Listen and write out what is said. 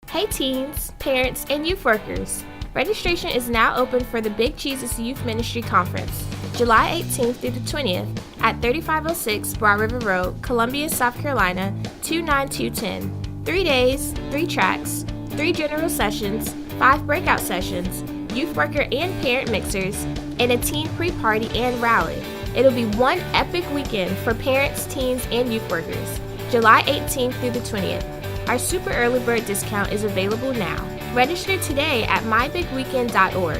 Hey teens, parents, and youth workers. Registration is now open for the Big Jesus Youth Ministry Conference, July 18th through the 20th at 3506 Broad River Road, Columbia, South Carolina, 29210. 3 days, 3 tracks, 3 general sessions, 5 breakout sessions, youth worker and parent mixers, and a teen pre-party and rally. It'll be one epic weekend for parents, teens, and youth workers, July 18th through the 20th. Our super early bird discount is available now. Register today at mybigweekend.org.